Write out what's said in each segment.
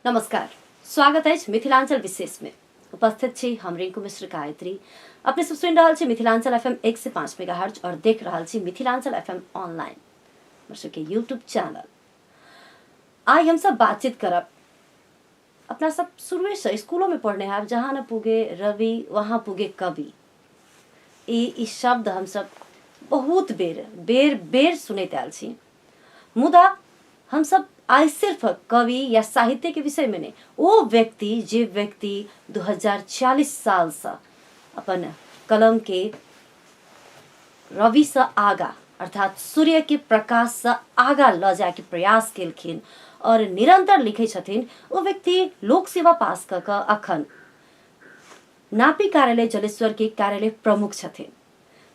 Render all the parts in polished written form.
नमस्कार, स्वागत है मिथिलांचल विशेष में उपस्थित छी हम रिंकू मिश्र गायत्री। अपने सब सुन रहा छी मिथिलांचल एफएम 105 मेगाहर्ट्ज और देख रहा छी मिथिलांचल एफएम ऑनलाइन मिश्र के यूट्यूब चैनल। आज हम सब बातचीत करब अपना सब शुरू से स्कूलों में पढ़ने हैं, जहाँ न पुगे रवि वहाँ पुगे कवि। ई शब्द हम सब बहुत बेर बेर बेर सुनते आयल छी, मुदा हम सब आज सिर्फ कवि या साहित्य के विषय में नहीं, वो व्यक्ति जे व्यक्ति 2040 साल से अपन कलम के रवि से आगा अर्थात सूर्य के प्रकाश से आगा ल जाए के प्रयास केलखिन और निरंतर लिखे छथिन। वो व्यक्ति लोक सेवा पास क अखन नापी कार्यालय जलेश्वर के कार्यालय प्रमुख छथिन।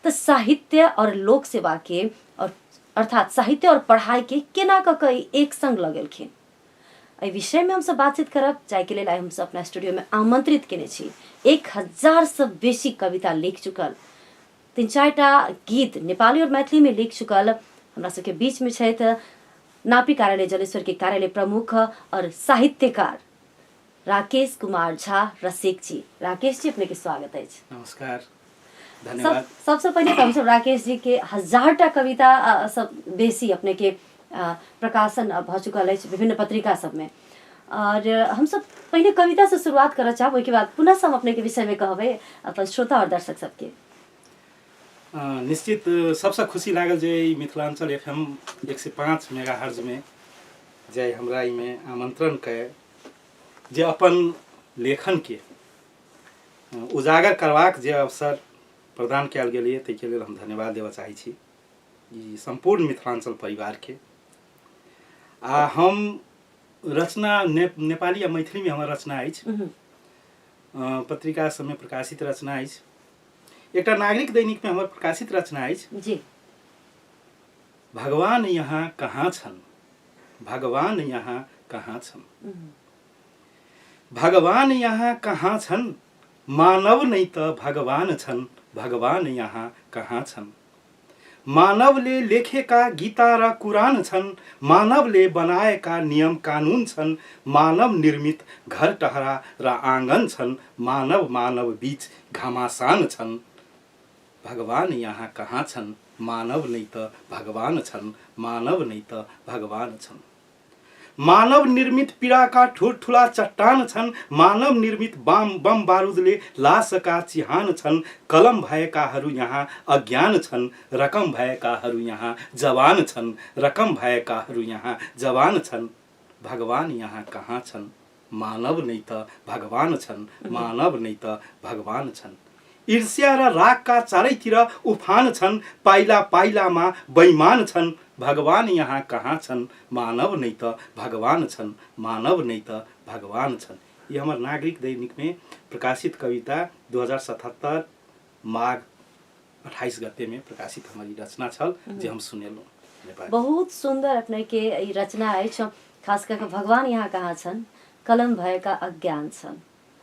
तो साहित्य और लोक सेवा के और अर्थात साहित्य और पढ़ाई के केना क एक संग लगेलखिन। एहि विषय में हम सब बातचीत करब, जाय के लिए हम सब अपना स्टूडियो में आमंत्रित केने छी 1000 से बेसी कविता लिख चुकल, 3-4टा गीत नेपाली और मैथिली में लिख चुकल हमरा सबके बीच में छथि नापी कार्यालय जलेश्वर के कार्यालय प्रमुख और साहित्यकार राकेश कुमार झा रसिक जी। राकेश जी, अपने के स्वागत है। नमस्कार, धन्यवाद। सबसे पहले तो हम सब राकेश जी के 1000टा कविता सब बेसी अपने के प्रकाशन भ चुकल है विभिन्न पत्रिका सब में, और हम सब पहले कविता से शुरुआत करना चाहब, ओके बाद पुनः हम अपने के विषय में कहबे अपन श्रोता और दर्शक सबके। निश्चित सबसे खुशी लागल जे मिथिलांचल एफएम 105 मेगाहर्ट्ज में जे हमरा में आमंत्रण के जे अपन लेखन के उजागर करवाक जे अवसर प्रदान कयल गेल ताहि लेल हम धन्यवाद देवा चाहै छी ई संपूर्ण मिथिलांचल परिवार के। आ हम रचना नेपाली या मैथिली में हमर रचना अछि, पत्रिका सब में प्रकाशित रचना अछि। एकटा नागरिक दैनिक में हमर प्रकाशित रचना अछि जी। भगवान यहाँ कहाँ छन्, भगवान यहाँ कहाँ छन्, भगवान यहाँ कहाँ छन्, मानव नै त भगवान छन्, भगवान यहाँ कहाँ छन्। मानवले लेखेका गीता र कुरान छन्, मानवले बनाएका नियम कानुन छन्, मानव निर्मित घर टहरा र आँगन छन्, मानव मानव बीच घमासान छन्। भगवान यहाँ कहाँ छन्, मानव नै त भगवान छन्, मानव नै त भगवान छन्। मानव निर्मित पीडाका ठुल्ठुला चट्टान छन्, मानव निर्मित बम बारुदले लासका चिहान छन्। कलम भएकाहरू यहाँ अज्ञान छन्, रकम भएकाहरू यहाँ जवान छन्, रकम भएकाहरू यहाँ जवान छन्। भगवान यहाँ कहाँ छन्, मानव नै त भगवान छन्, मानव नै त भगवान छन्। ईर्ष्या र रागका चारैतिर उफान छन्, पाइला पाइलामा बैमान छन्। भगवान यहाँ कहाँ छन्, मानव नै त भगवान छन्, मानव नै त भगवान छन्। ये हमार नागरिक दैनिक में प्रकाशित कविता 2077 माघ 28 गते में प्रकाशित हमारी रचना छल जे हम सुनेलहुँ। बहुत सुंदर अपने के ई रचना अछि, खास करके भगवान यहाँ कहाँ छन्, कलम भएका अज्ञान छन्,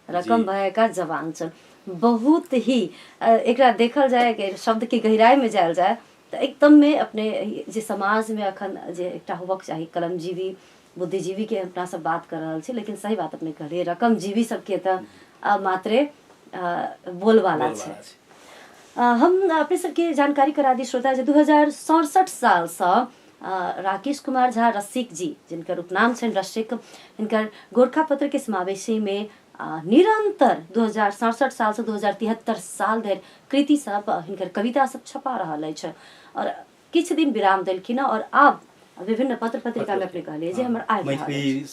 रकम भएका जवान छन्। बहुत ही एकरा देखल जाए कि शब्द की गहराई में जायल जाए तो एकदम में अपने जे समाज में अखन जे एकटा होबक चाही कलमजीवी बुद्धिजीवी के अपना सब बात कर रहल छी, लेकिन सही बात अपने कहलिए रकमजीवी सबके तो मात्रे बोलबाला छै। हम अपने सबके जानकारी करा दी श्रोता जे 2067 साल से राकेश कुमार झा रसिक जी, जिनकर उपनाम छन् रसिक, हिनकर गोरखा पत्र के समावेशी में निरंतर 2067 साल से 2073 साल धरि कृति सब हिनकर कविता सब छपा रहल अछि और किछ दिन विराम देलखिन और अब विभिन्न पत्र पत्रिका में अपने कहलिए जे हमर आइ मैथिली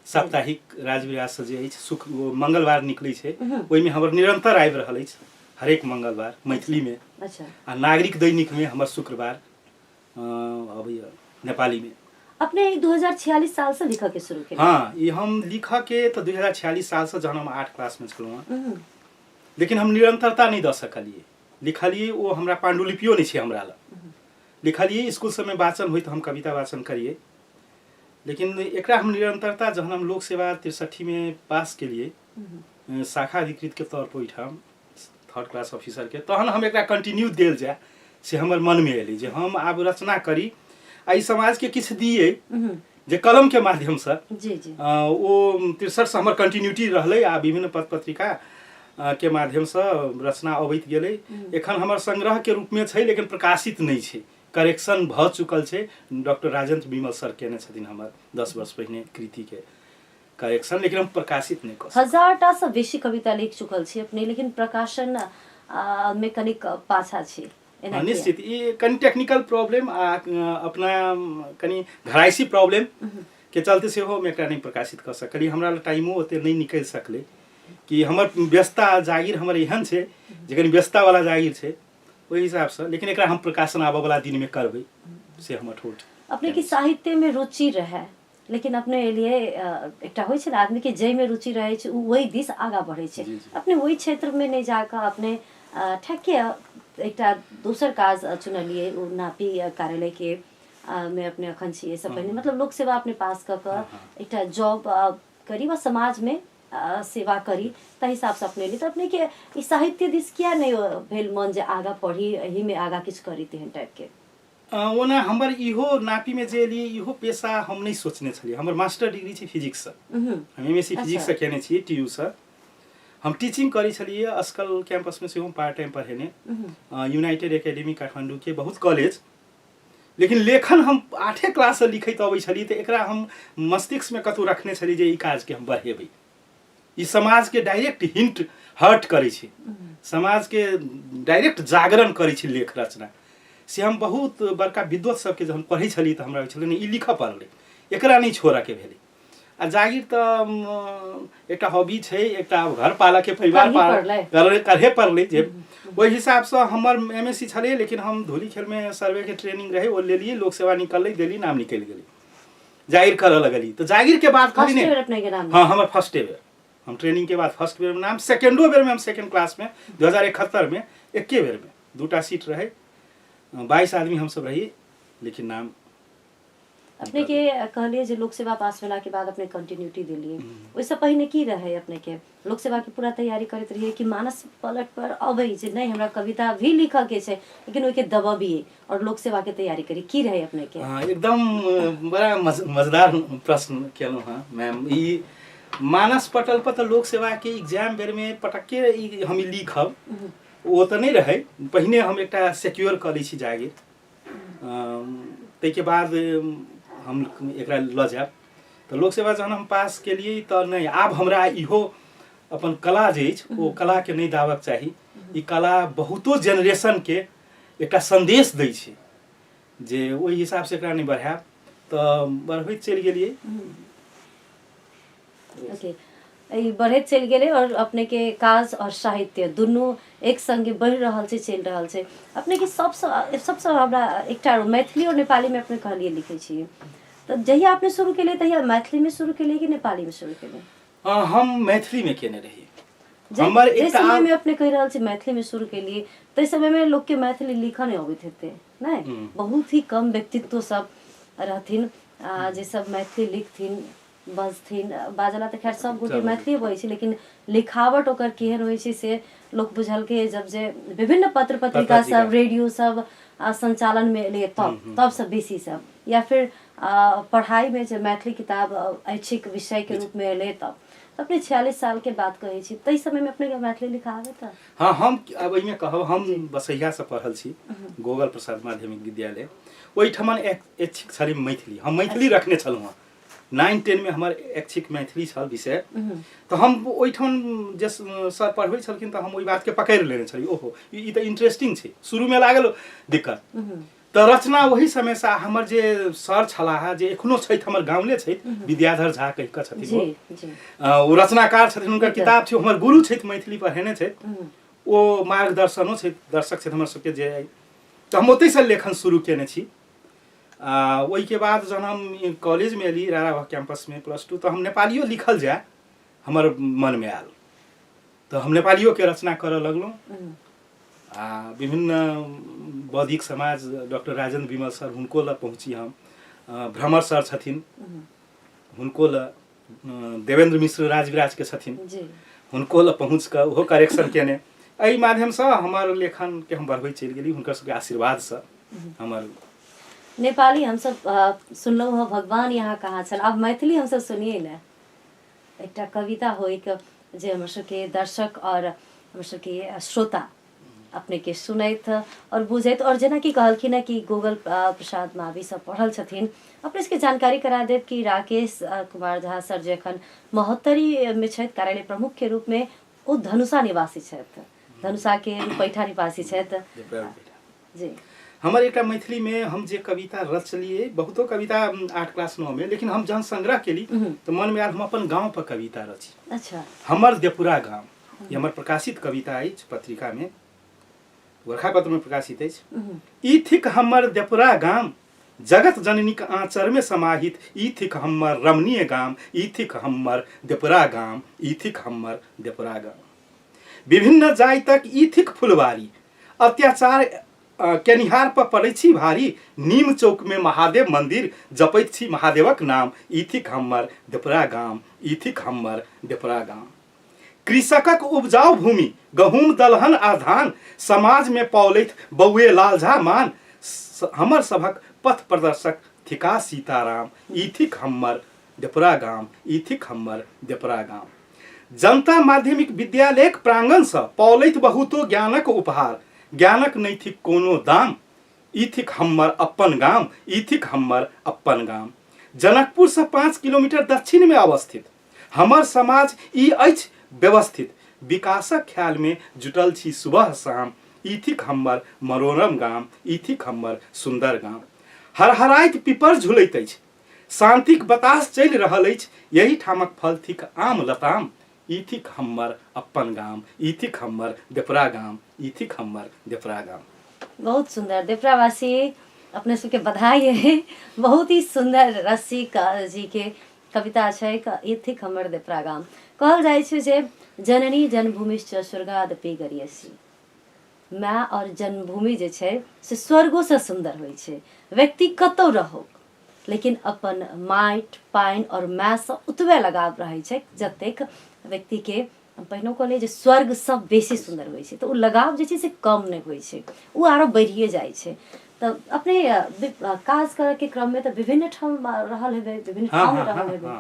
साप्ताहिक राजविराज से जे अछि शुक्र मंगलवार निकलै छै, ओइ में हमर निरंतर आबि रहल अछि हरेक मंगलवार मैथिली में। अच्छा। आ नागरिक दैनिक में हमर शुक्रवार अबैया नेपाली में। अपने 2046 साल से लिखा के शुरू किया? हाँ, ये हम लिखा के तो 2046 साल से जहन हम 8 क्लास में छलहुँ, लेकिन हम निरंतरता नहीं द सकलिए। लिखलिए वो हमरा पांडुलिपियो नहीं छे हमरा लग, लिखलिए स्कूल सब में वाचन हुई तो हम कविता वाचन करिए, लेकिन एकरा हम निरंतरता जहन हम लोक सेवा 63 में पास के लिए शाखा अधिकृत के तौर पर ओइठाम 3rd क्लास ऑफिसर के, तहन हम एकरा कंटिन्यू देल जाए से हमर मन में एलै जे हम आब रचना करी, आई समाज के किछ दिए, जे कलम के माध्यम से जी जी वो 63 से हमर कंटिन्यूटी रहले आ विभिन्न पत्र पत्रिका के माध्यम से रचना अबैत गेलै। एखन हमर संग्रह के रूप में छै लेकिन प्रकाशित नहीं छै, करेक्शन भ चुकल छै। डॉक्टर राजेंद्र विमल सर केने छथिन हमर 10 वर्ष पहिने कृति के करेक्शन, लेकिन हम प्रकाशित नहीं कर सकब। 1000टा से बेसी कविता लिख चुकल छी अपने, लेकिन प्रकाशन में कनिक पाछा छी। एना निश्चित ये कनि टेक्निकल प्रॉब्लम आ अपना कनि घराइसी प्रॉब्लम के चलते से हम एकरा नहीं प्रकाशित कर सकली। हमरा टाइमो ओते नहीं निकल सकले कि हमर व्यस्तता जागीर हमर एहन छै जे कनि व्यस्तता वाला जागीर छै ओहि हिसाब से, लेकिन एकरा हम प्रकाशन आबे वाला दिन में करबै से हमर ठोठ। अपने की साहित्य में रुचि रहे, लेकिन अपने लिए एकटा होइ छै आदमी के जय में रुचि रहे छै वही दिस आगा बढ़े छै। अपने वही क्षेत्र में नहीं जाकर अपने ठेके एकटा दोसर काज चुनलिए, वो नापी कार्यालय के में अपने अखन छी सब पहिने मतलब लोक सेवा अपने पास क एकटा जॉब करी व समाज में सेवा करी त हिसाब से अपने लिए। तो अपने के ई साहित्य दिस किया नहीं भेल मन जे आगा पढ़ी एही में आगा किछ करी तेहन टाइप के? ओना हमर इहो नापी में जे लिए इहो पेशा हम नहीं सोचने छलिए। हमर मास्टर डिग्री छै फिजिक्स से, हम एमएससी फिजिक्स से केने छी टीयू से। हम टीचिंग करी छलिए अस्कल कैंपस में से हम पार्ट टाइम पढ़ेने यूनाइटेड एकेडमी काठमांडू के बहुत कॉलेज। लेकिन लेखन हम 8वीं क्लास से लिखैत अबै छलिए तो एकरा हम मस्तिष्क में कतौ रखने छलिए जे ई काज के हम बढ़ेबै। ई समाज के डायरेक्ट हिंट हर्ट करै छै, समाज के डायरेक्ट जागरण करै छै लेख रचना से। हम बहुत बड़का विद्वत सबके जब पढ़ै छलिए तो हमरा छलै ई लिखऽ पड़लै, एकरा नहीं छोड़ऽ के भेलै। आ जागीर तो एक हॉबी छै, एक घर पालऽ के परिवार पालऽ करहे पड़लै जे ओहि हिसाब से हमर एमएससी छलै। लेकिन हम धूली खेल में सर्वे के ट्रेनिंग रहे वो ले लिए, लोक सेवा निकललै देली, नाम निकल गेलै, जागीर करऽ लगली। तो जागीर के बाद खाली नहीं, हाँ हमर फर्स्ट बेर हम ट्रेनिंग के बाद फर्स्ट बेर में नाम, सेकेंडो बेर में हम सेकेंड क्लास में 2071 में एके बेर में 2टा सीट रहे, 22 आदमी हम सब रही, लेकिन नाम अपने के कहलिए जे लोक सेवा पास भेला के बाद अपने कंटिन्यूटी दिलिए। ओइसे पहिने की रहे अपने के लोक सेवा के पूरा तैयारी करत रहिए कि मानस पलट पर अबै जे नहीं हमरा कविता भी लिखऽ के छै लेकिन ओइ के दबाबिए और लोक सेवा के तैयारी करी, की रहे अपने के? एकदम बड़ा मजेदार प्रश्न केलहुँ। हाँ मैम, ई मानस पटल पर तो लोक सेवा के एग्जाम बेर में पटक्के हम लिखब वो तो नहीं रहे। पहिने हम एकटा सिक्योर कर लै छी जागीर, ताहिके बाद हम एकरा लऽ जायब। तो लोक सेवा जहन हम पास केलिए तो नहीं, आब हमरा इहो अपन कला जे अछि ओ कला के नहीं दाबक चाही। ई कला बहुतो जनरेशन के एकटा संदेश दै छै जे ओहि हिसाब से एकरा नहीं बढ़ायब तो बढ़बैत चलि गेलिए। ओके, बढ़ैत चलि गेलै और अपने के काज और साहित्य दुनू एक संगे बढ़ि रहल छै, चलि रहल छै। अपने के सबसे हमरा एकटा मैथिली और नेपाली में अपने कहलिए लिखै छियै, तो जहिया आपने शुरू केलिए तहिया मैथिली में शुरू केलिए कि नेपाली में शुरू केलिए? हम मैथिली में केने रहिए। हमर एक समय में अपने कह रहल छी मैथिली में शुरू केलिए, तै समय में लोग के मैथिली लिखऽ नहीं अबैत हेतै, नहीं? बहुत ही कम व्यक्तित्व सब रहथिन जे सब मैथिली लिखथिन बजथिन। बाजला तो खैर सब गोटे मैथिली बजै छै, लेकिन लिखावट ओकर केहन होइ छै से लोग बुझल के जब जे विभिन्न पत्र पत्रिका सब रेडियो सब संचालन में एलै तब सब बेसी सब, या फिर पढ़ाई में जो मैथिली किताब ऐच्छिक विषय के रूप में एलै तब अपने 46 साल के बात कहै छी, तै समय में अपने मैथिली लिखाबे त? हाँ, हम अब एहिमे कहब हम बसैया से पढ़ल छी, गोगल प्रसाद माध्यमिक विद्यालय। ओहिठमन ऐच्छिक छलै मैथिली, हम मैथिली रखने छलहुँ। 9-10 में हमर ऐच्छिक मैथिली छल विषय। तो हम ओहिठाम जे सर पढ़बै छलखिन तो हम ओहि बात के पकड़ि लेने छलिए, ओहो ई तो इंटरेस्टिंग छै। शुरू में लागल दिक्कत, तो रचना वही समय से हमर जे सर छलाह जे एखनो छथि हमर गाँवले छथि, विद्याधर झा कहि कऽ छथिन, ओ रचनाकार छथिन, हुनकर किताब छै, हमर गुरु छथि, मैथिली पढ़ेने छथि, ओ मार्गदर्शनो छथि, दर्शक छथि हमर सबके जे। तो हम ओतै से लेखन शुरू केने छी। वही के बाद जब हम कॉलेज में एली रारावा कैंपस में +2 तो हम नेपालियो लिखल जाए हमर मन में आयल, तो हम नेपालियो के रचना करऽ लगलहुँ। विभिन्न बौद्धिक समाज डॉक्टर राजेंद्र विमल सर हुनको ल पहुँची हम, भ्रमर सर छथिन हुनको ल, देवेंद्र मिश्र राजविराज के छथिन हुनको ल पहुँच कऽ ओहो करेक्शन केने। एहि माध्यम से हमर लेखन के हम बढ़बैत चलि गेली, हुनकर सबके आशीर्वाद से हमर नेपाली हम सब सुनलहुँ हँ भगवान यहाँ कहाँ छन्, आब मैथिली हम सब सुनिए न। एकटा कविता होइक जे हमर सबके दर्शक और हमर सबके श्रोता अपने के सुनैत और बुझैत, और जेना कि कहलखिन है कि गूगल प्रसाद मावी सब पढ़ल छथिन, अपने सबके जानकारी करा देव कि राकेश कुमार झा सर जे एखन महोत्तरी में छथि कार्यालय प्रमुख के रूप में, ओ धनुषा निवासी छथि, धनुषा के रूपैठा निवासी छथि जी। हमर एक मैथिली में हम जे कविता रचलिए, बहुतो कविता 8 क्लास 9 में, लेकिन हम जहन संग्रह केली तो मन में आयल हम अपन गांव पर कविता रची। अच्छा। हमर देपुरा गांव, ये हमर प्रकाशित कविता अछि पत्रिका में, वर्षापत्र में प्रकाशित अछि। ई थिक हमर देपुरा गांव, जगत जननी के आंचर में समाहित, ई थिक हमर रमणीय गांव, ई थिक हमर देपुरा गांव, ई थिक हमर देपुरा गांव। विभिन्न जाय तक ई थिक फुलवारी, अत्याचार केनिहार पर पड़ै छी भारी, नीम चौक में महादेव मंदिर, जपैत छी महादेवक नाम, ई थिक हमर देपुरा गांव, ई थिक हमर देपुरा गांव। कृषकक उपजाऊ भूमि, गहूम दलहन आ धान, समाज में पौलैत बउए लाल झा मान, हमर सभक पथ प्रदर्शक थिका सीताराम, ई थिक हमर देपुरा गांव, ई थिक हमर देपुरा गांव। जनता माध्यमिक विद्यालय प्रांगण से पौलैत बहुतो ज्ञानक उपहार, ज्ञानक नहीं थिक कोनो दाम, ई थिक हमर अपन गांव, ई थिक हमर अपन गांव। जनकपुर से 5 किलोमीटर दक्षिण में अवस्थित हमर समाज ई अछि व्यवस्थित, विकासक ख्याल में जुटल छी सुबह शाम, ई थिक हमर मनोरम गांव, ई थिक हमर सुंदर गांव। हरहराइत पिपर झुलैत अछि, शांतिक बतास चलि रहल अछि, यही ठामक फल थिक आम लताम, ई थिक हमर अपन गांव, ई थिक हमर देपुरा गांव, ई थिक हमर देपुरा गांव। बहुत सुंदर। देपुरावासी अपने सबके बधाई है, बहुत ही सुंदर रसिक जी के कविता छै, ई थिक हमर देपुरा गांव। कहल जाइ छै जे जननी जन्मभूमिश्च स्वर्गादपि गरीयसी, माँ और जन्मभूमि जे छै से स्वर्गो से सुंदर होइ छै। व्यक्ति कतौ रहो लेकिन अपन माटि पानि और माँ से उतबे लगाव रहै छै जतेक व्यक्ति के पहिनो कहले जे स्वर्ग सब बेसी सुंदर होइ छै, तो उ लगाव जे छै से कम नहीं होइ छै, उ आरो बढ़िए जाइ छै। तो अपने काज करे के क्रम में तो विभिन्न ठाम रहल हेबै, विभिन्न ठाम में रहल हेबै,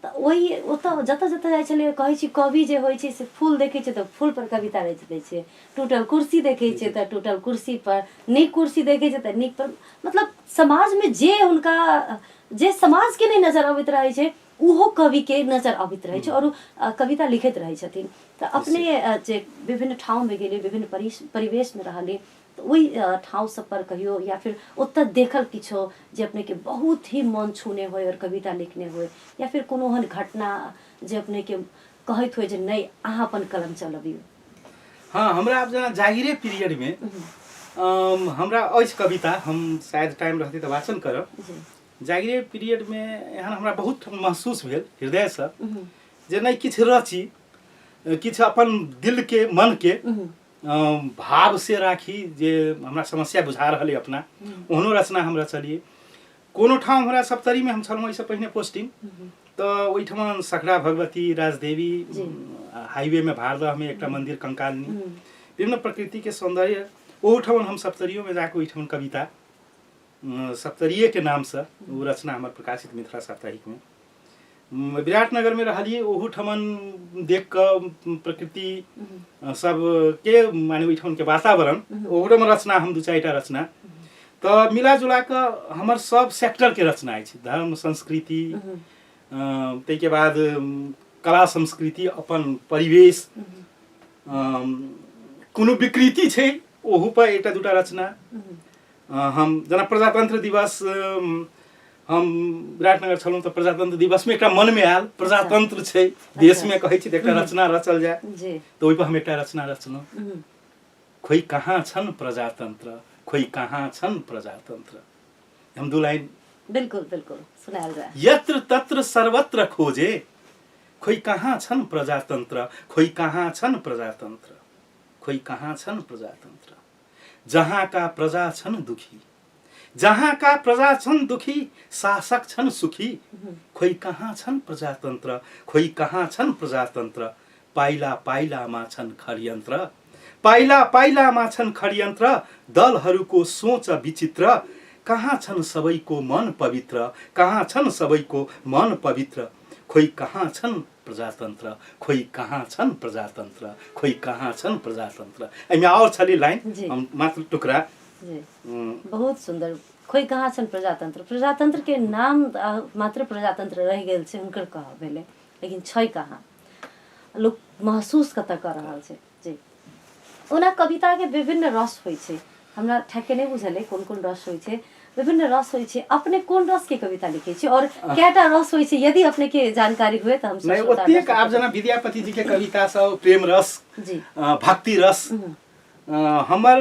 तो वही ओतऽ जतऽ जतऽ जाइ छलै कहै छी कवि जे होइ छै से फूल देखै छै तो फूल पर कविता रच दै छै, टूटल कुर्सी देखै छै तो टूटल कुर्सी पर, नीक कुर्सी देखै छै तो नीक पर, मतलब समाज में जे उनका जे समाज के नहीं नजर अबैत रहै छै उहो कवि के नजर अबैत रहै छै और कविता लिखैत रहै छथिन। तो अपने जे विभिन्न ठाव में गेली, विभिन्न परिवेश में रहली, तो वही ठाव सब पर कहियो या फिर ओतऽ देखल किछो जे अपने के बहुत ही मन छूने होय और कविता लिखने होय, या फिर कोनो हन घटना जे अपने के कहैत होय जे नहीं अहाँ अपन कलम चलबियौ। हाँ, हमरा अब जना जागिरे पीरियड में हमरा अछि कविता, हम शायद टाइम रहते तो वाचन करब। जागिरे पीरियड में एहन हमरा बहुत महसूस भेल हृदय से जे नहीं किछ रची, किछ अपन दिल के मन के भाव से राखी, जे हमरा समस्या बुझा रहल है अपना, ओहनो रचना हम रचलिए। कोनो ठाम हमरा सप्तरी में हम छलहुँ एहिसँ पहिने पोस्टिंग, तो ओहिठाम सकरा भगवती राजदेवी हाईवे में भारदह में एकटा मंदिर कंकालनी, विभिन्न प्रकृति के सौंदर्य, ओहिठाम हम सप्तरियों में जाके ओहिठाम कविता सप्तरीय के नाम से वो रचना हमारे प्रकाशित मिथिला साप्ताहिक में। विराटनगर में रहलिए, ओहू ठमन देख कर प्रकृति सब के माने ओहिठाम के वातावरण, ओहू में रचना हम 2-4टा रचना तो मिला जुला कर हमर सब सेक्टर के रचना है, धर्म संस्कृति, ते के बाद कला संस्कृति, अपन परिवेश, कोनो विकृति छै ओहू पर 1-2टा रचना। हम जना प्रजातंत्र दिवस हम विराटनगर छलहुँ तो प्रजातंत्र दिवस में एकटा मन में आयल, प्रजातंत्र छै देश में कहै छी, एकटा रचना रचल जाए, तो ओहि पर हम एकटा रचना रचलहुँ, खोई कहाँ छन प्रजातंत्र, खोई कहाँ छन प्रजातंत्र। हम 2 लाइन बिल्कुल बिल्कुल सुनायल जाए। यत्र तत्र सर्वत्र खोजे, खोई कहाँ छन प्रजातंत्र, खोई कहाँ छन प्रजातंत्र, खोई कहाँ छन प्रजातंत्र। जहाँ का प्रजा छन दुखी, जहाँ का प्रजा छन दुखी, शासक छन सुखी, खोई कहाँ छन प्रजातंत्र, खोई कहाँ छन प्रजातंत्र। पाइला पाइलामा छन् षड्यन्त्र, पाइला पाइलामा छन् षड्यन्त्र, दलहरूको सोच विचित्र, कहाँ छन् सबैको मन पवित्र, कहाँ छन् सबैको मन पवित्र, खोइ कहाँ छन् प्रजातन्त्र, खोइ कहाँ छन् प्रजातन्त्र, खोइ कहाँ छन् प्रजातन्त्र। एहिमे और छली लाइन, हम मात्र टुकड़ा। जी बहुत सुंदर। खोइ कहाँ छन् प्रजातन्त्र, प्रजातंत्र के नाम मात्र प्रजातंत्र रह गेल छै, हुनकर कह भेलै, लेकिन छै कहाँ, लोग महसूस कतऽ कर रहल छै। जी ओना कविता के विभिन्न रस होइ छै, हमरा ठेके नहीं बुझल है कोन कोन रस होइ छै, विभिन्न रस होइ छै। अपने कोन रस के कविता लिखे छी और केटा रस होइ छै, यदि अपने के जानकारी हुए त हम नहीं ओतेक आप जना विद्यापति जी के कविता सब प्रेम रस, जी भक्ति रस, हमर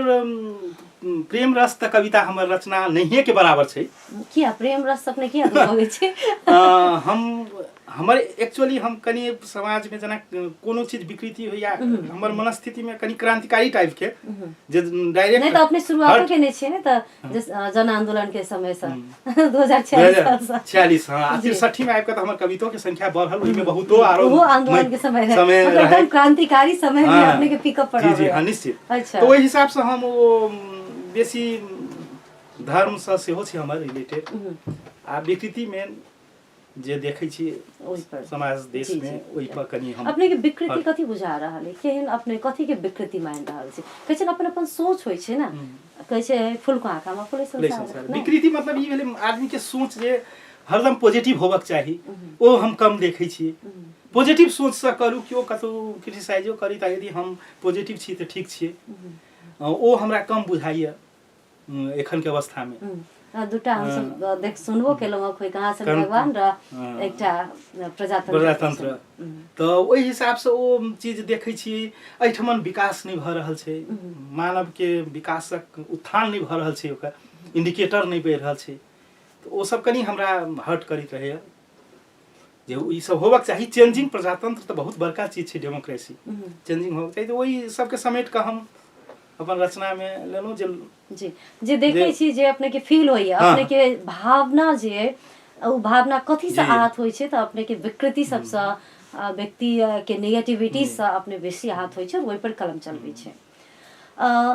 प्रेम रस त कविता हमर रचना नहीं के बराबर छै। किया प्रेम रस अपने किया कहै छै? हम हमर एक्चुअली हम कनी समाज में जना कोनो चीज विकृति हो या हमर मनस्थिति में कनी क्रांतिकारी टाइप के जे डायरेक्ट नहीं तो अपने शुरुआत के नहीं छे ने त जन आंदोलन के समय से 2046 हां 63 में आबि के त हमर कविताओं के संख्या बढ़ल, ओहि में बहुतो आरो वो आंदोलन के समय रहे, मतलब क्रांतिकारी समय में अपने के पिकअप पड़ा। जी जी हां निश्चित। अच्छा तो ओहि हिसाब से हम वो बेसी धर्म से सेहो छै हमर रिलेटेड, आ विकृति में जे देखै छी समाज देश में ओहि पर कनी हम अपने के विकृति कथि बुझा रहल है, केहन अपने कथि के विकृति मान रहल छै? कहै छै अपन अपन सोच होइ छै ना, कहै छै फूल को आँखा में फूले संसार। विकृति मतलब ई भेलै आदमी के सोच जे हरदम पॉजिटिव होबक चाही, ओ हम कम देखै छी। पॉजिटिव सोच से करू, केओ कतौ क्रिटिसाइजो करी त यदि हम पॉजिटिव छी त ठीक छियै, ओ हमरा कम बुझाइए एखन के अवस्था में। दुटा हम सब देख सुनबो केलहुँ, खोइ कहाँ छन् भगवान र एकटा प्रजातंत्र, तो ओहि हिसाब से ओ चीज देखै छी। एहिठमन विकास नहीं भ रहल छै, मानव के विकासक उत्थान नहीं भ रहल छै, ओकर इंडिकेटर नहीं बढ़ि रहल छै, तो ओ सब कनी हमरा हर्ट करैत रहैया जे ई सब होबक चाही। चेंजिंग प्रजातंत्र तो बहुत बड़का चीज छै, डेमोक्रेसी चेंजिंग होबक चाही, तो ओहि सबके समेट के हम अपन रचना में लेलहुँ। जी जे देखै छी जे अपने के फील होइए, अपने के भावना जे ओ भावना कथी से आहत होइ छै, त अपने के विकृति सबसे व्यक्ति के नेगेटिविटी से अपने बेसी आहत होइ छै, ओहि पर कलम चलबै छै।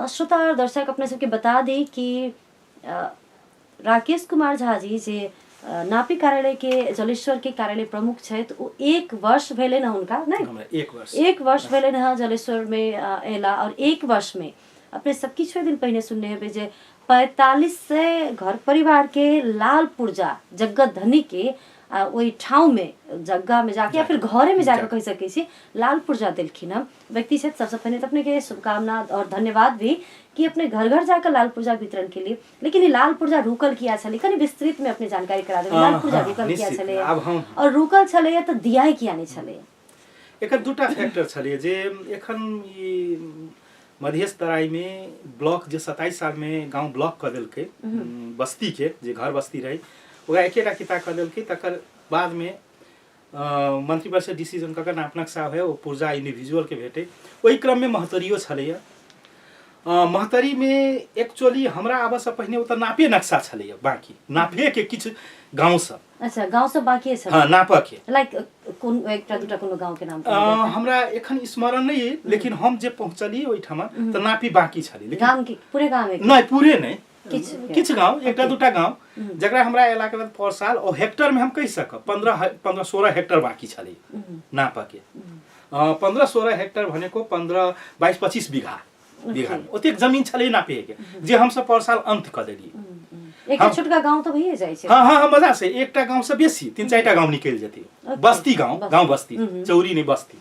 श्रोता और दर्शक अपने सबके बता दी कि राकेश कुमार झा जी जे नापी कार्यालय के जलेश्वर के कार्यालय प्रमुख छै, तो वो 1 वर्ष भेले न हुनका, नहीं 1 वर्ष भेले न जलेश्वर में एला, और 1 वर्ष में अपने सब किछ दिन पहले सुनने हेबे जे 45 से घर परिवार के लाल पुर्जा जगत धनी के वही ठाव में जगह में जाके या फिर घरे में जाके कह सके छी लाल पुर्जा दिलखिन हम व्यक्ति से। सबसे पहले तो अपने के शुभकामना और धन्यवाद भी कि अपने घर घर जाकर लाल पुर्जा वितरण के लिए। लेकिन ये लाल पुर्जा रुकल किया छले, कनी विस्तृत में अपने जानकारी करा देबे। लाल पुर्जा रुकल किया छले और रुकल छले त दियाई किया नहीं छले? एकर दूटा फैक्टर छले जे एखन ई मध्य तराई में ब्लॉक जे 27 साल में गांव ब्लॉक कर देलकै, बस्ती के जे घर बस्ती रही ओकरा एकेटा किता कर देलकै, तकर बाद में मंत्रिपरिषद डिसीजन ककर नाप नक्शा है वो पुर्जा इंडिविजुअल के भेटे। ओहि क्रम में महतरियो छलैया। महतरी में एक्चुअली हमरा आबऽ से पहिने ओतऽ नापे नक्शा छलैया, बाकी नापे के किछ गांव सब। अच्छा गांव सब बाकी छै? हां नापऽ के लाइक कोन एकटा दूटा कोनो गांव के नाम हमरा एखन स्मरण नहीं है, लेकिन हम जे पहुंचली ओइठमा त नापी बाकी छलै। लेकिन गांव के पूरे गांव में नहीं, पूरे नहीं, किछ गांव, एकटा दूटा गांव जकरा हमरा एला के बाद पर साल और हेक्टर में हम कह सकब 15-16 हेक्टर बाकी छलै नापऽ के। 15-16 हेक्टर भनेको 15-22-25 बीघा ओतेक जमीन छलै नापे के, जे हम सब पर साल अंत क देली। एकटा छोटका गांव तो भइए जाइ छै। हां हां मजा से एकटा गांव से बेसी 3-4टा गांव निकल जेतै, बस्ती गांव बस्ती, चौरी नहीं बस्ती।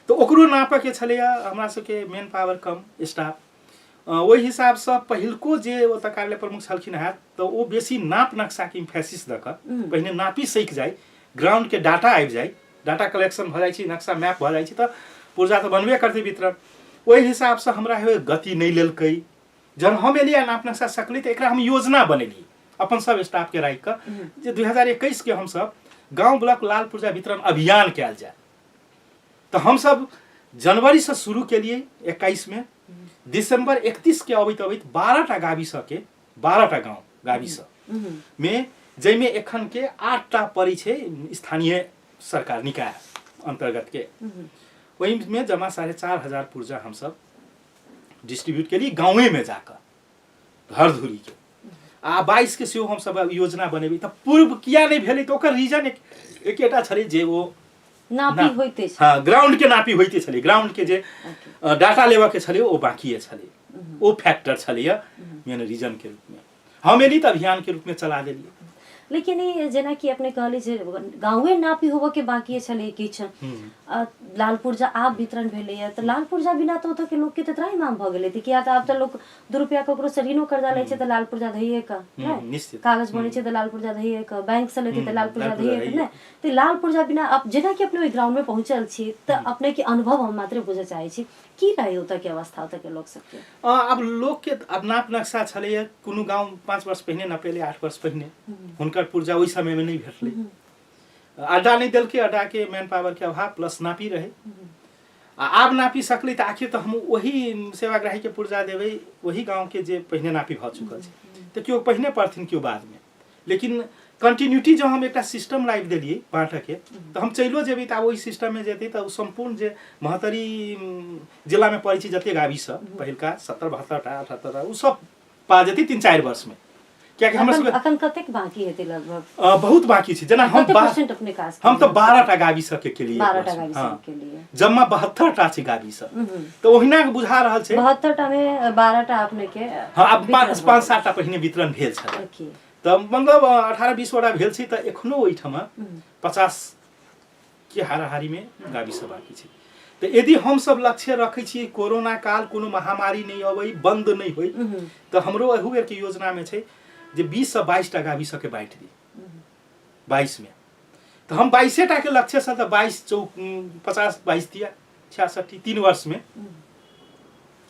तो ओकरो नापऽ के छलैया, हमरा सबके मेन पावर कम, स्टाफ ओहि हिसाब से पहिलको जे ओतऽ कार्यालय प्रमुख छलखिन है, तो वो बेसी नाप नक्शा के इम्फेसिस द क पहिने नापी सीख जाए, ग्राउंड के डाटा आबि जाए, डाटा कलेक्शन भ जाइ छै, नक्शा मैप भ जाइ छै, त पुर्जा त बनबे करतै वितरण। ओहि हिसाब से हमरा गति नहीं लेलकै। जब हम एलिया नाप नक्शा सकली तो एकरा हम योजना बनेली अपन सब स्टाफ के राखि के जे 2021 के हम सब गांव ब्लॉक लाल पुर्जा वितरण अभियान कैल जाए। तो हम सब जनवरी से शुरू के लिए 21 में दिसंबर 31 के अबैत 12टा गाविस के 12टा गांव गाविस में, जैमे एखन के 8टा पड़ी छै स्थानीय सरकार निकाय अंतर्गत के, वही में जमा 4,500 पुर्जा हम सब डिस्ट्रीब्यूट के लिए गाँवे में जाकर घर धुरी के। आ 22 के सेहो हम सब योजना बनेबै त पूर्व किया नहीं भेलै त ओकर रीजन एकेटा छलै जे ओ नापी होइते छै। हाँ ग्राउंड के नापी होइते छलै, ग्राउंड के जे डाटा लेबऽ के छलै ओ बाकी छलै, ओ फैक्टर छलै मेन रीजन के रूप में हम एली त अभियान के रूप में चला देलियै। लेकिन ई जेना कि अपने कहली जे गाँवे नापी होबऽ के बाकी छलै किछु, लाल पुर्जा आब वितरण भेलैए तऽ लाल पुर्जा बिना तऽ ओतऽ के लोक के तऽ त्राहि माम भऽ गेलै, किया तऽ आब तऽ लोक 2 रुपया ककरो से ऋणो कर्जा लै छै तऽ लाल पुर्जा धइए कऽ, निश्चित कागज बनै छै तऽ लाल पुर्जा धइए कऽ, बैंक से लेतै तऽ लाल पुर्जा धइए कऽ, नै तऽ लाल पुर्जा बिना अब जेना कि अपने ओइ ग्राउंड में पहुंचल छी तऽ अपने के अनुभव हम मात्र बुझे चाहे छी की रहे ओतऽ के अवस्था, ओतऽ के लोक सबके। अब लोक के अब नाप नक्शा छलैए, कोनो गाँव 5 वर्ष पहिने नपेले, 8 वर्ष पहिने हुनकर पुर्जा ओहि समय में नहीं भेटलै, अड्डा नहीं देलकै, अड्डा के मैन पावर के अभाव प्लस नापी रहे, आब नापी सकलै तऽ आखिर तऽ हम वही सेवाग्राही के पुर्जा देबै वही गाँव के जे पहिने नापी भऽ चुकल छै तऽ केओ पहिने पढ़थिन केओ बाद में, लेकिन कंटिन्यूटी जो हम एक सिस्टम लाइव दिलियै बाँटऽ के तऽ हम चलियो जेबै तऽ वही सिस्टम में जेतै तऽ सम्पूर्ण जे महतरी जिला में पड़ै छै जते गावी सब पहिलका 70 72 टा 78 टा उ सब पा जेतै 3-4 वर्ष में, क्या कि हमरा सब अखन कतेक बाकी हेतै लगभग? बहुत बाकी छै, जेना हम परसेंट अपने काज हम तो 12 टा गावी सब के लिए 12 टा गावी सब के लिए जम्मा 72 टा छै गावी सब, तो ओहिना के बुझा रहल छै 72 टा में 12 टा अपने के हां अब 5-7 टा पहिने वितरण भेल छलै तऽ मतलब 18-20 वटा भेल छै तऽ एखनो ओहिठमा 50 के हाराहारी में गावी सब बाकी छै। तऽ यदि हम सब लक्ष्य रखै छी कोरोना काल कोनो महामारी नहीं अबै, बंद नहीं होई तऽ हमरो एहू बेर के योजना में छै जे 20 से 22 टा गावी सबके बाँटि दी 22 में, तो हम 22 टा के लक्ष्य से 22 50 22 दिया 66 3 वर्ष में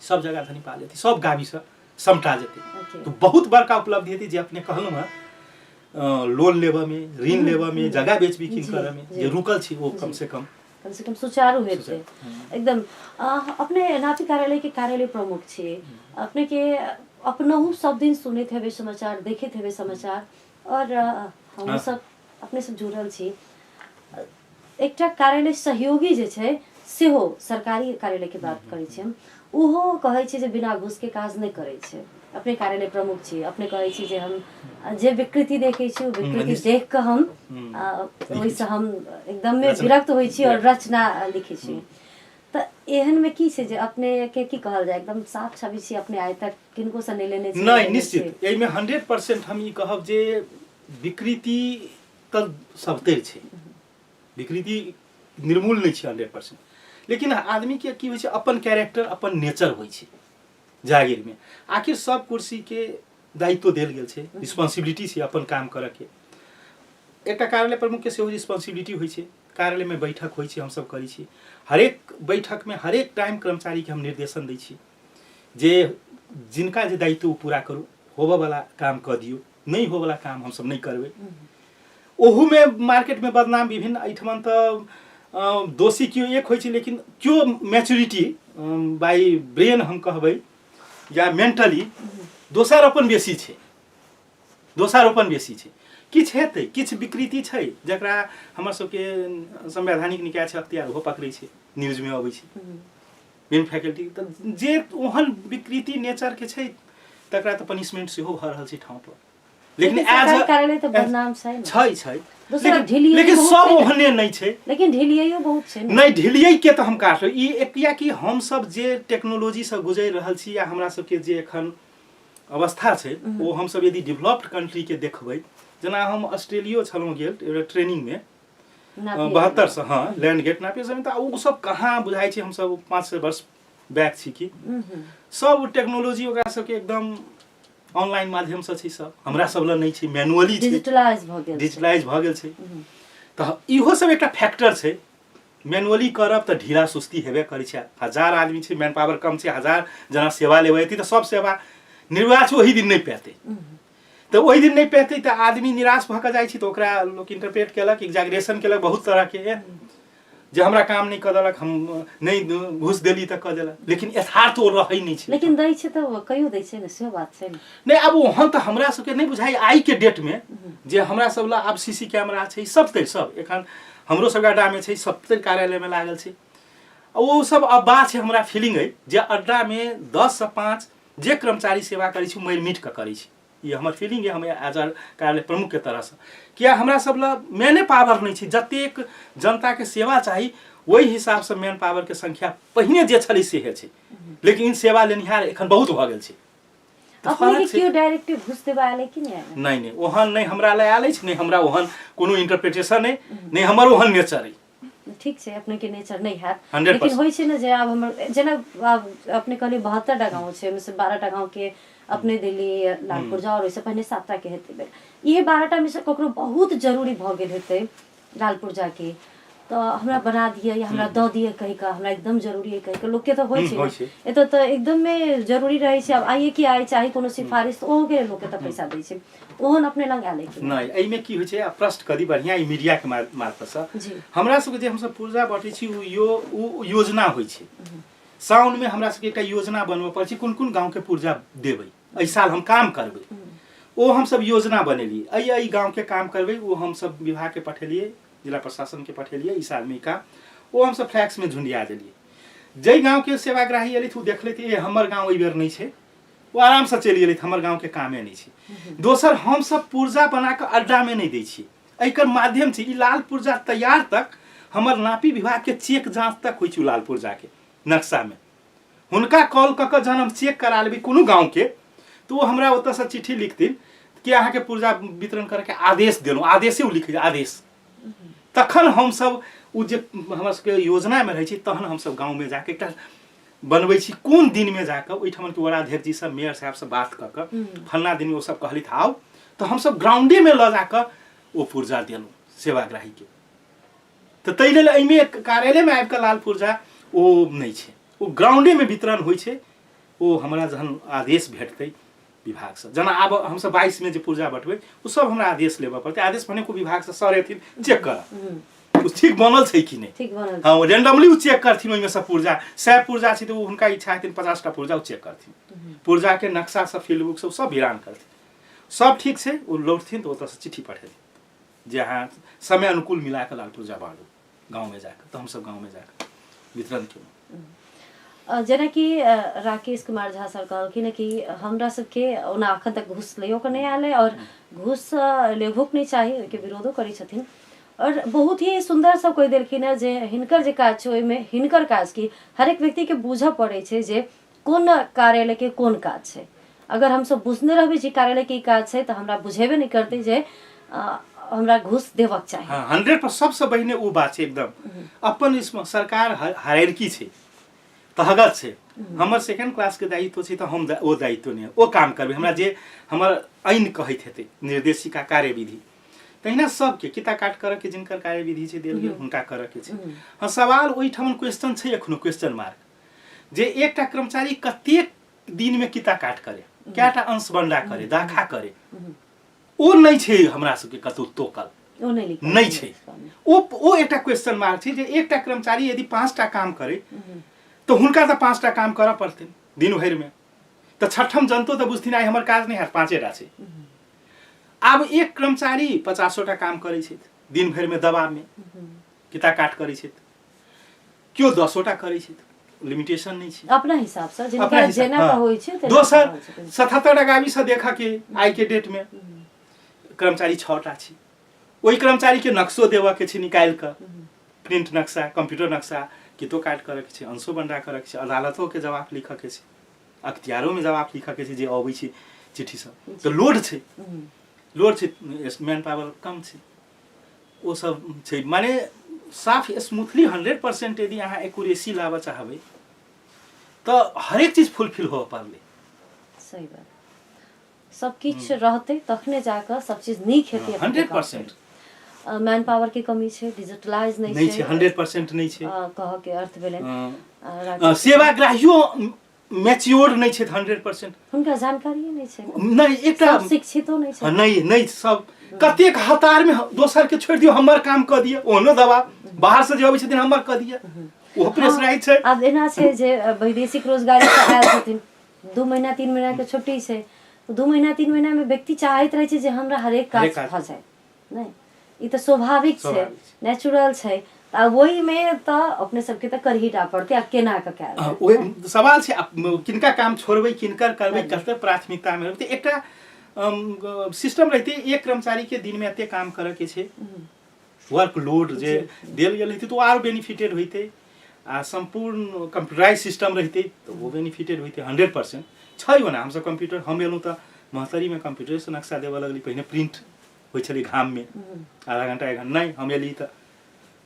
सब जगह धनी पा लेती, सब गावी से समटा जेते तो बहुत बड़का उपलब्धि हेती जे अपने कहलहुँ हैं लोन लेबऽ में, ऋण लेबऽ में, जगह बेच बिकिन करऽ में जे रुकल छी वो कम से कम सुचारू हेतै एकदम। अपने नापी कार्यालय के कार्यालय प्रमुख छी, अपने के अपनहु सब दिन सुनैत हेबै समाचार, देखैत हेबै समाचार, और हम सब अपने सब जुड़ल छी। एकटा कार्यालय सहयोगी जे छै सेहो सरकारी कार्यालय के बात करै छी हम, ओहो कहै छै जे बिना घूस के काज नहीं करै छै। अपने कार्यालय प्रमुख छी, अपने कहै छी जे हम जे विकृति देखै छी ओ विकृति देख कऽ हम ओहिसँ हम एकदम विरक्त होइ छी और रचना लिखै छी। तऽ एहन में की छै जे अपने के की कहल जाय एकदम साफ छवि छी अपने आइ तक किनको से नहीं लेने छी? नहीं निश्चित एहि में 100% हम ई कहब जे विकृति तऽ सबते छै, विकृति निर्मूल नहीं छै 100%, लेकिन आदमी के की होइ छै अपन कैरेक्टर अपन नेचर होइ छै जागीर में। आखिर सब कुर्सी के दायित्व देल गेल छै, रिस्पांसिबिलिटी छै अपन काम करऽ के। एकटा कार्यालय प्रमुख के सेहो रिस्पांसिबिलिटी होइ छै, कार्यालय में बैठक होइ छै हम सब करै छी, हरेक बैठक में हरेक टाइम कर्मचारी के हम निर्देशन दै छी जे जिनका जे दायित्व पूरा करू, होबऽ वाला काम कऽ दियौ, नहीं हो वाला काम हम सब नहीं करबै। ओहू में मार्केट में बदनाम विभिन्न एहिठमन तऽ दोषी क्यों एक होइ छै, लेकिन क्यों मैच्योरिटी बाय ब्रेन हम कहबै या मेंटली दोषारोपण बेसी छै, दोषारोपण बेसी छै। किछु हेतै, किछु विकृति छै जकरा हमर सबके संवैधानिक निकाय छै अख्तियार ओहो पकड़ै छै, न्यूज में अबै छै मेन फैकल्टी, तऽ जे ओहन विकृति नेचर के छै तकरा तऽ पनिशमेंट सेहो भऽ रहल छै ठाउँ पर, लेकिन एज कार्यालय तऽ बदनाम छै लेकिन सब ओहने नहीं छै, लेकिन ढिलियाइयो बहुत छै नहीं ढिलियाई के तऽ हम काटब ई किया कि हम सब जे टेक्नोलॉजी से गुजरि रहल छी या हमरा सबके जे एखन अवस्था छै वो हम सब यदि डेवलप्ड कंट्री के देखबै, जेना हम ऑस्ट्रेलियो छलहुँ गेल ट्रेनिंग में 72 से हाँ लैंड गेट नापे समय तऽ उ सब कहाँ बुझाइ छै, हम सब 5 वर्ष बैक छी कि सब टेक्नोलॉजी ओकरा सबके एकदम ऑनलाइन माध्यम से छै, सब हमरा सब ल नहीं छै, मैनुअली छै, डिजिटलाइज भऽ गेल छै। तऽ इहो सब एकटा फैक्टर छै, मैनुअली करब तऽ ढीला सुस्ती हेबे करै छै, 1000 आदमी छै, मैन पावर कम छै, 1000 जना सेवा लेबै तऽ सब सेवा निर्वाच ओही दिन नहीं पेतै, तो ओही दिन नहीं पेतै तऽ आदमी निराश भऽ कऽ जाइ छै, तऽ ओकरा लोक इंटरप्रेट केलक, एग्जैगरेशन केलक बहुत तरह के जे हमरा काम नहीं कऽ देलक, हम नहीं घूस देली तऽ कऽ देलक, लेकिन यथार्थ ओ रहै नहीं छै। लेकिन दै छै तऽ कहियो दै छै ने, सेहो बात छै नहीं। अब ओहन तऽ हमरा सबके नहीं बुझाइ आइ के डेट में जे हमरा सब ला आब सीसी कैमरा छै, सब एखन हमरो सब अड्डा में छै, सब कार्यालय में लागल छै, वो सब अब बात छै हमरा फीलिंग है जे अड्डा में 10 से 5 जे कर्मचारी सेवा करै छै मरि मिट कऽ करै छै, ये हमर फीलिंग है, हमें एज अ कार्यालय प्रमुख के तरह से किया हमरा सब ला मैने पावर नहीं छै, जतेक जनता के सेवा चाही वही हिसाब से मैन पावर के संख्या पहिने जे छलै से छै, लेकिन सेवा लेनिहार एखन बहुत भ गेल छै। अपने के क्यों डायरेक्टिव घुस देबा आले कि नहीं? नहीं ओहन नहीं हमरा ले आले छै, नहीं हमरा ओहन कोनो इंटरप्रिटेशन है, नहीं हमर ओहन नेचर है। ठीक छै, अपने के नेचर नहीं है, 100%। लेकिन होय छै ना जे आब हमर जेना अपने कहली 72 टा गांव छै, में से 12 टा गांव के अपने दिल्ली लालपुर जाओ, और ओइसे पहले 7 टा के हेतै बेर। ये 12 टा में से ककरो बहुत जरूरी भ गेल हेतै लालपुर जाके, तो हमरा बना दिए या हमरा दऽ दिए कहि का, हमरा एकदम जरूरी है कहि का, लोग के तो होय छै एतो तो एकदम में जरूरी रहे छै। अब आइए कि आइ चाहे कोनो सिफारिश तो ओहो के लोग के तो पैसा दै छै, ओहन अपने लंग आले कि नहीं। एहि में की होय छै, प्रश्न करी बढ़िया ई मीडिया के मार्फत से हमरा सब के जे हम सब पुर्जा बाँटै छी उ योजना होय छै। साउन में हमरा सब के एकटा योजना बनबऽ पड़ै छै, कोन कोन गांव के पुर्जा देबै, एहि साल हम काम करबै, ओ हम सब योजना बनेलिए, एहि गांव के काम करबै, वो हम सब विभाग के पठेलिए, जिला प्रशासन के पठेलिए, इस आदमी का वो हम सब फ्लैक्स में झुंडिया दिलिए। जै गांव के सेवाग्राही एलिथ उ देखले ए हमर गांव एहि बेर नहीं छै, वो आराम से चलि गेलिथ, हमर गांव के कामे नहीं छै। दोसर हम सब पुर्जा बना के अड्डा में नहीं दै छी, एकर माध्यम से ई लाल पुर्जा तैयार तक हमर नापी विभाग के चेक जांच तक होय छै। लाल पुर्जा के नक्शा में हुनका कॉल क के जन हम चेक करा लेबै कोनो गांव के, तो वो हमरा ओतऽ से चिट्ठी लिखथिन कि अहाँ के पुर्जा वितरण करे के आदेश देलहुँ, आदेशे उ लिखै आदेश, तखन हम सब उ जे हमर सबके योजना में रहे छी, तहन हम सब गांव में जाके एकटा बनबै छी, कोन दिन में जाके ओइठमन के वडाध्यक्ष जी सब मेयर साहब से बात क के फन्ना दिन वो सब कहलिथ आओ, तो हम सब ग्राउंडे में ल जाके वो पुर्जा देलहुँ सेवाग्राही के। तो तै लेल एहिमे कार्यालय में आबि के लाल पुर्जा ओ नहीं छै, वो ग्राउंडे में वितरण होय छै। वो हमरा जहन आदेश भेटतै विभाग से, जना आब हम सब 22 में जे पुर्जा बटबै वो सब हमरा आदेश लेबऽ पड़तै, आदेश भने को विभाग से सर एथिन चेक कर उ ठीक बनल छै कि नहीं, ठीक बनल, हां रैंडमली उ चेक करथिन, ओइ में सब पुर्जा 100 पुर्जा छै तो हुनका इच्छा हेथिन 50 टा पुर्जा उ चेक करथिन, पुर्जा के नक्शा सब फील्ड बुक सब वीरान करथिन, सब ठीक छै उ लौटथिन तो ओतऽ से चिट्ठी पठेथिन जे अहाँ समय अनुकूल मिला के लाल पुर्जा बांटू गांव में जाके, तो हम सब गांव में जाके वितरण केलहुँ। जेना कि राकेश कुमार झा सर कहलखिन कि हमरा सबके ओना अखन तक घूस लियो के नहीं आले, और घूस लेबोक नहीं चाहिए, के विरोधो करै छथिन। और बहुत ही सुंदर सब कहि देलखिन है जे हिनकर जे काज छै ओइमे हिनकर काज की हर एक व्यक्ति के बुझऽ पड़ै छै जे कोन कार्यालय के कोन काज छै। अगर हम सब बुझने रहबै जे कार्यालय के काज छै तो हमरा बुझेबे नहीं करते जे हमरा घूस देबक चाहिए। हां 100% सबसे पहिने उ बात छै एकदम अपन इसमें सरकार हायरार्की छै, तहगत छै, हमर सेकंड क्लास के दायित्व छै, तो हम ओ दायित्व नहीं ओ काम करबै, हमरा जे हमर ऐन कहैत हेतै निर्देशिका कार्यविधि तहिना सबके किता काट करे के जिनकर कार्यविधि छै देल गेल हुनका करे के छै। हां सवाल ओइ ठमन क्वेश्चन छै, एखनो क्वेश्चन मार्क जे एकटा कर्मचारी कतेक दिन में किता काट करे, कएटा अंश बंडा करे, दाखा करे, ओ नहीं छै हमरा सबके कतौ तोकल, ओ नहीं छै, ओ एकटा क्वेश्चन मार्क छै जे एकटा कर्मचारी यदि 5 टा काम करे तो हुनका तो 5 टा काम करऽ पड़तै दिन भर में, तो छठम जनतो तो बुझथिन आइ हमर काज नहीं हैत 5 टा छै। आब एक कर्मचारी 50 टा काम करै छै दिन भर में, दबाव में किता काट करै छै, क्यों 10 टा करै छै, लिमिटेशन नहीं छै, अपना हिसाब से जिनका जेना का होय छै। दोसर 77 टा गावी से देखा के आई के डेट में कर्मचारी 6 टा छै, ओई कर्मचारी के नक्शो देवा के छै, निकाल के प्रिंट नक्शा, कंप्यूटर नक्शा कितो काट करे के छै, अंशो बंडा करे के छै, अदालतों के जवाब लिखे के छै, अख्तियारों में जवाब लिखे के छै जे अबै छै चिट्ठी सब, तो लोड छै, मैन पावर कम छै, ओ सब छै। माने साफ स्मूथली 100% यदि अहाँ एक्यूरेसी लाबऽ चाहबै तो हर एक चीज फुलफिल हो पड़ले। सही बात, सब किछ रहते तखने जाकर सब चीज नीक हेतै। 100% मैन पावर के कमी छै, डिजिटलाइज नहीं छै, 100% नहीं छै, कह के अर्थ भेलै सेवाग्राहियो मैच्योर नहीं छै 100%, हुनका जानकारी नहीं छै, नहीं एकटा शिक्षितो नहीं छै, नहीं सब कतेक हतार में दोसर के छोड़ दियो हमर काम क दिए, ओनो दबाव बाहर से जे अबै छथिन हमर क दिए, ओ प्रेशराइज छै। अब एना छै जे वैदेशिक रोजगारी से आयल छथिन, 2 महीना 3 महीना के छुट्टी छै, 2 महीना 3 महीना में व्यक्ति चाहैत रहे छै जे हमरा हर एक काज भ जाए, नहीं ई तो स्वाभाविक छै, नेचुरल छै, वही में तो अपने सबके तो कर ही पड़ते, अब केना का क्या सवाल छै किनका काम छोड़बै किनकर करबै, कते प्राथमिकता में रहतै। एकटा सिस्टम रहती एक कर्मचारी के दिन में एते काम करे के छे वर्कलोड जे देल गेल रहती तो आर बेनिफिटेड होते आ संपूर्ण कंप्यूटराइज सिस्टम रहते तो वो बेनिफिटेड होते 100% छै बना हम सब कंप्यूटर हम एलहुँ तो महतरी में कंप्यूटर से नक्शा देवे लगली पहले प्रिंट होइ छलै घाम में आधा घंटा 1 घंटा नहीं हम एली तो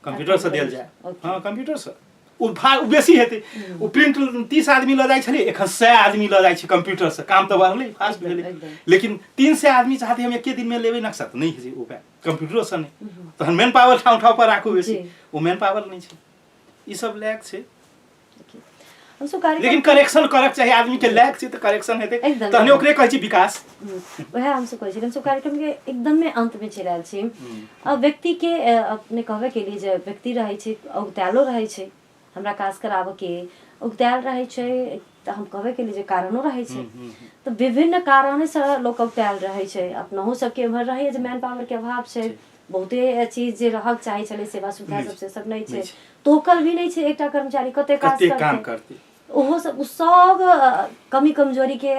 कंप्यूटर से देल जाए हाँ कंप्यूटर से उ बेसी हेतै उ प्रिंट 30 आदमी ल जाइ छलै एखन 100 आदमी ल जाइ छै कंप्यूटर से काम तो बढ़लै फास्ट भेलै लेकिन 300 आदमी चाहते हम एके दिन में लेबै नक्शा तो नहीं है उपाय कंप्यूटर से नहीं तो मैन पावर ठाव ठाव पर राखू बेसी वो मैन पावर नहीं छै ई सब लैक छै लेकिन करेक्शन करक चाहिए आदमी के लैक छै तो करेक्शन हेतै तहने ओकरे कहै छी विकास वह हमसे कहै छी हमसे कार्यक्रम के एकदम में अंत में चलि आयल छी अब व्यक्ति के अपने कहबे के लिए जे व्यक्ति रहै छै औगतालो रहै छै हमरा खास कर आब के उगताल रहे छै त हम कहबे के लिए जे कारणो रहे छै तो विभिन्न कारण से लोग उगताल रहे छै अपनहु सबके एम्हर रहे जे मैन पावर के अभाव छै बहुते चीज जे रहक चाहे छले सेवा सुविधा सबसे सब नहीं छै तोकल भी नहीं छै एकटा कर्मचारी कते काम करते ओहो सब कमी कमजोरी के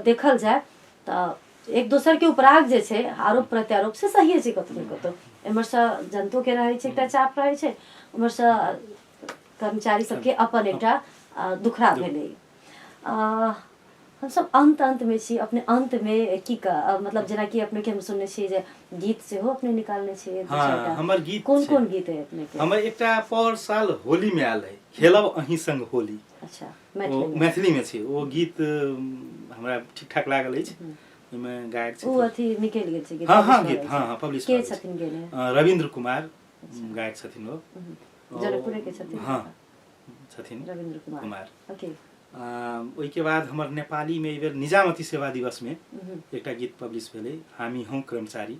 देखल जाए त एक दोसर के उपराग जे छै आरोप प्रत्यारोप से सही छै कतो न कतो एम्हर से जनतो के रहे छै एकटा चाप रहे छै उम्हर से कर्मचारी सबके अपन एकटा दुखड़ा भेलै हम सब अंत में छी अपने अंत में की मतलब जना कि अपने के हम सुनने छी जे गीत से हो अपने निकालने छी हां हमर गीत कौन गीत है अपने के हमर एकटा पर साल होली में आयल है खेलब अहीं संग होली अच्छा मैथिली में छै वो गीत हमरा ठीक ठाक लागल अछि ओमे गायक छै ओ अथी निकल गेल छै हां हां गीत हां हां पब्लिश के छथिन गेने रविंद्र कुमार गायक छथिन वो जनकपुर के छथिन हां छथिन रविंद्र कुमार ओके ओई के बाद हमर नेपाली में एबेर निजामती सेवा दिवस में एकटा गीत पब्लिश भेलै हामी हौ कर्मचारी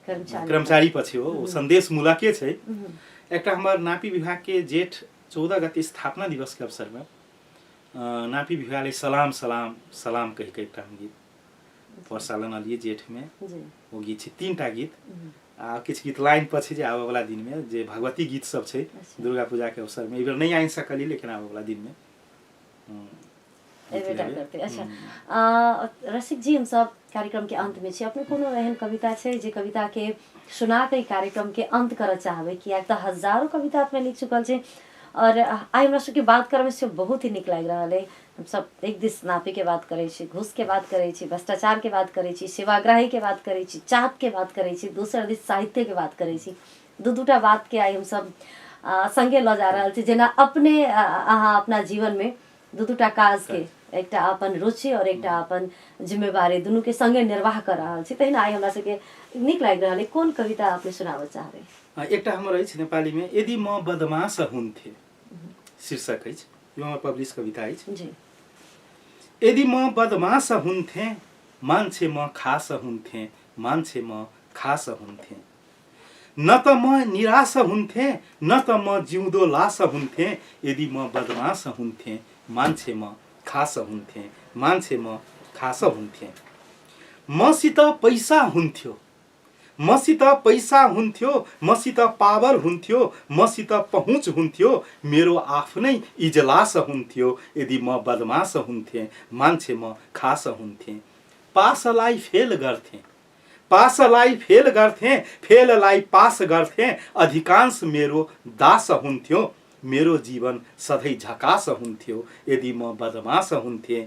कर्मचारी पछि हो संदेश मूलके छै एकटा हमर नापी विभाग के जेठ 14 गते स्थापना दिवस के अवसर में नापी विभाग सलाम सलाम सलाम कह के एकटा गीत प्रसारण लिए जेठ में वो गीत छै 3टा गीत आ किछ गीत लाइन पछि जे आवे वाला दिन में जे भगवती गीत सब छै दुर्गा पूजा के अवसर में एबेर नहीं आइन सकली लेकिन आवे वाला दिन में करते अच्छा रसिक जी हम सब कार्यक्रम के अंत में छी अपने कोनो एहन कविता छै जे कविता के सुना के कार्यक्रम के अंत करऽ चाहबै कि त हजारों कविता अपने लिख चुकल छै और आई हमरा सबके बात करे में से बहुत ही निक लागि रहल है हम सब एक दिस नापी के बात करे छी घूस के बात करे छी भ्रष्टाचार के बात करे छी सेवाग्राही के बात करे छी चाहत के बात करे छी दूसर दिस साहित्य के बात करे छी दूटा बात के आई हम सब संगे ल जा रहल छी जेना अपने अहाँ अपना जीवन में दूटा काज के एकटा अपन रुचि और एकटा अपन जिम्मेवारी दुनू के संगे निर्वाह कर रहल छी तहिना आई हमरा सबके निक लागि रहल है कोन कविता अपने सुनाबऽ चाहबै एकटा हमर अछि नेपाली में यदि म बदमाश हुन्थे शीर्षक अछि यो हमर पब्लिश कविता अछि जी यदि म बदमाश हुन्थे मान्छे म खास हुन्थे मान्छे म खास हुन्थे न त म निराश हुन्थे न त म जिउँदो लाश हुन्थे यदि म बदमाश हुन्थे मान्छे म खास हुन्थे मान्छे म खास हुन्थे मसित पैसा हुन्थ्यो मसित पैसा हुन्थ्यो मसित पावर हुन्थ्यो मसित पहुँच हुन्थ्यो मेरो आफ्नै इजलास हुन्थ्यो यदि म बदमाश हुन्थे मान्छे म खास हुन्थे पासलाई फेल गर्थे पासलाई फेल गर्थे फेललाई पास गर्थे अधिकांश मेरो दास हुन्थ्यो मेरो जीवन सधैँ झकास हुन्थ्यो यदि म बदमाश हुन्थे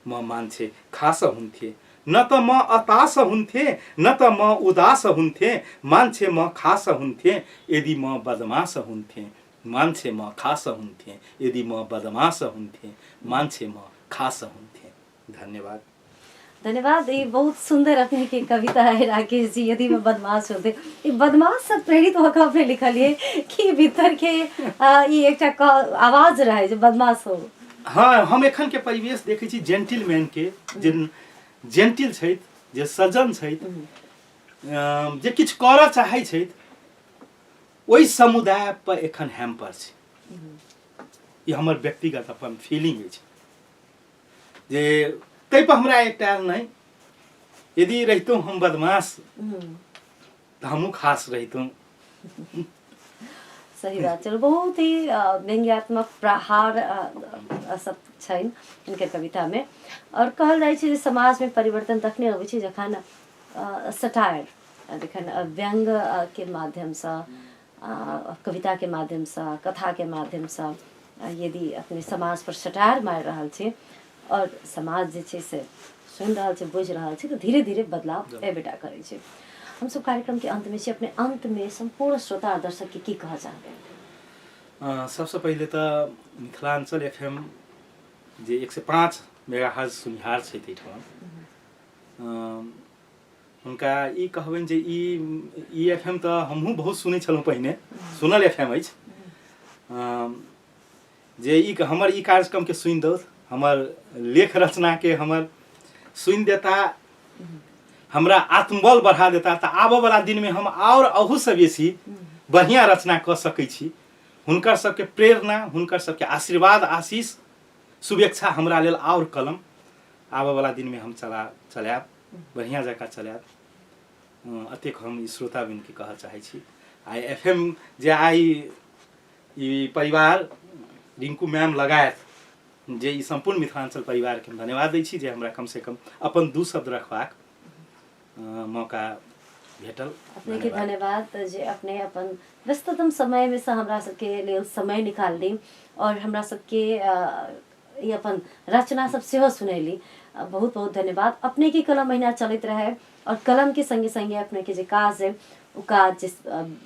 म मान्छे खास हुन्थे न त म अतास हुन्थे न त म उदास हुन्थे मान्छे म खास हुन्थे यदि म बदमाश हुन्थे मान्छे म खास हुन्थे यदि म बदमाश हुन्थे मान्छे म खास हुन्थे धन्यवाद धन्यवाद ये बहुत सुंदर अपनी की कविता है राकेश जी यदि मैं बदमाश होते ये बदमाश से प्रेरित होकर आपने लिखा लिए कि भीतर के ये एक आवाज रहे जो बदमाश हो हाँ हम एखन के परिवेश देखे छी जेंटलमैन के जेंटिल छैत जे सज्जन छैत जे किछ करऽ चाहै छैत ओइ समुदाय पर एखन हैम्पर छै ये हमर व्यक्तिगत अपन फीलिंग अछि जे तै पर हमरा एकटा नहीं यदि रहितों हम बदमाश तो हमहू खास रहितों सही बात चलो बहुत ही व्यंग्यात्मक प्रहार सब छैन इनकर कविता में और कहल जाइ छै जे समाज में परिवर्तन तखने अबै छै जखन सटायर जखन व्यंग के माध्यम से कविता के माध्यम से कथा के माध्यम से यदि अपने समाज पर सटायर मार रहल छै और समाज जे छै से सुन रहल छै बुझ रहल छै तो धीरे धीरे बदलाव एबेटा करै छै। हम सब कार्यक्रम के अंत में से अपने अंत में संपूर्ण श्रोता और दर्शक के की कह चाहबे? सबसे पहले तो मिथिलांचल एफएम जे 105 मेगाहर्ज सुनिहार छै तैठमा हुनका ई कहबनि जे ई एफएम तो हमहूँ बहुत सुनै छलहुँ पहिने सुनल एफएम अछि जे ई हमर ई कार्यक्रम के सुनि दौथ हमर लेख रचना के हमर सुनि देता हमरा आत्मबल बढ़ा देता तो आबऽ वाला दिन में हम और अहू से बेसी बढ़िया रचना कर सकै छी। हुनकर सबके प्रेरणा हुनकर सबके आशीर्वाद आशीष शुभेच्छा हमरा लेल और कलम आबऽ वाला दिन में हम चलायब बढ़िया जकाँ चलायब अतेक हम ई श्रोताबिन के कह चाहै छी। आई एफएम जे आई ई परिवार रिंकू मैम लगायत जे ई संपूर्ण मिथिलांचल परिवार के धन्यवाद दै छी जे हमरा कम से कम अपन दू शब्द रखबाक मौका भेटल। अपने के धन्यवाद जे अपने अपन व्यस्ततम समय में से हमरा सबके लिए समय निकाल दी और हमरा सबके ये अपन रचना सब सेहो सुनैली बहुत बहुत धन्यवाद। अपने की कलम महीना चलत रहे और कलम के संगे संगे अपने के जे काज है उ काज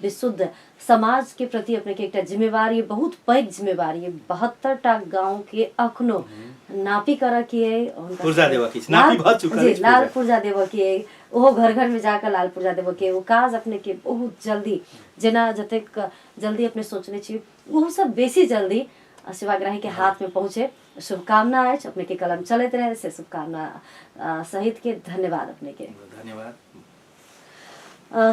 विशुद्ध समाज के प्रति अपने के एक जिम्मेवारी बहुत पैघ जिम्मेवारी 72टा गांव के अखनो नापी कर के पुर्जा देव के नापी भ चुकल है लाल पुर्जा देव के ओहो घर घर में जाकर लाल पुर्जा देव के वो काज अपने के बहुत जल्दी जेना जतेक जल्दी अपने सोचने छी वो सब बेसी जल्दी सेवाग्राही के हाथ में पहुंचे। शुभकामना है अपने के कलम चलते रहे से शुभकामना सहित के धन्यवाद अपने के धन्यवाद।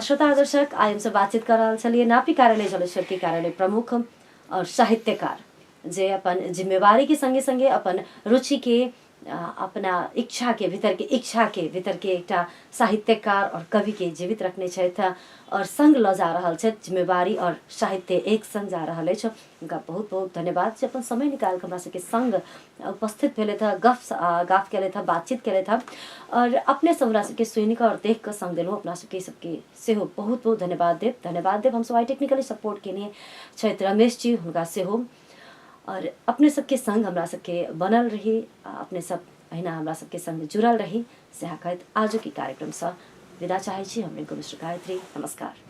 श्रोता दर्शक आज हमसे बातचीत कर रहा चलिए नापी कार्यालय जलेश्वर के कार्यालय प्रमुख और साहित्यकार जे अपन जिम्मेवारी के संगे संगे अपन रुचि के अपना इच्छा के भीतर के एक साहित्यकार और कवि के जीवित रखने छथि और संग ल जा रहल छथि जिम्मेवारी और साहित्य एक संग जा रहल अछि। उनका बहुत बहुत धन्यवाद जे अपन समय निकाल के हमरा सबके संग उपस्थित भेले था गप केले था बातचीत केले था और अपने सब हमरा सबके सुनि के और देख के संग देलहुँ अपना सबके सेहो बहुत बहुत धन्यवाद देव। हम सब आई टेक्निकली सपोर्ट केने छथि रमेश जी हुनका सेहो और अपने सबके संग हमरा सबके बनल रही अपने सब अहिना हमरा सबके संग जुड़ल रही से कहैत आज की कार्यक्रम से विदा चाहै छी। हम रिंकू मिश्र गायत्री नमस्कार।